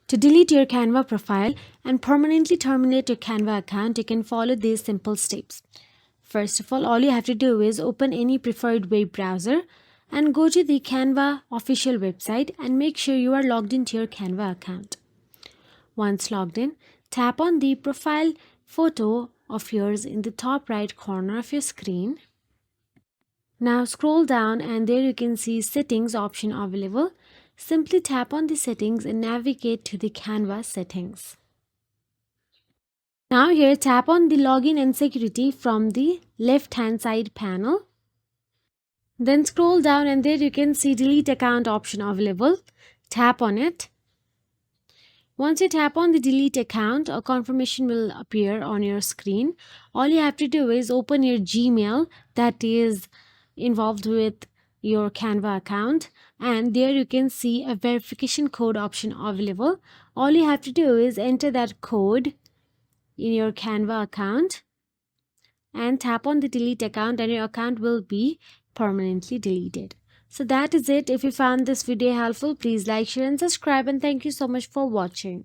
To delete your Canva profile and permanently terminate your Canva account, you can follow these simple steps. First of all you have to do is open any preferred web browser and go to the Canva official website and make sure you are logged into your Canva account. Once logged in, tap on the profile photo of yours in the top right corner of your screen. Now scroll down and there you can see settings option available. Simply tap on the settings and navigate to the Canva settings. Now here tap on the login and security from the left hand side panel. Then scroll down and there you can see delete account option available. Tap on it. Once you tap on the delete account, a confirmation will appear on your screen. All you have to do is open your Gmail that is involved with your Canva account, and there you can see a verification code option available. All you have to do is enter that code in your Canva account and tap on the delete account and your account will be permanently deleted. So that is it. If you found this video helpful, please like, share and subscribe, and thank you so much for watching.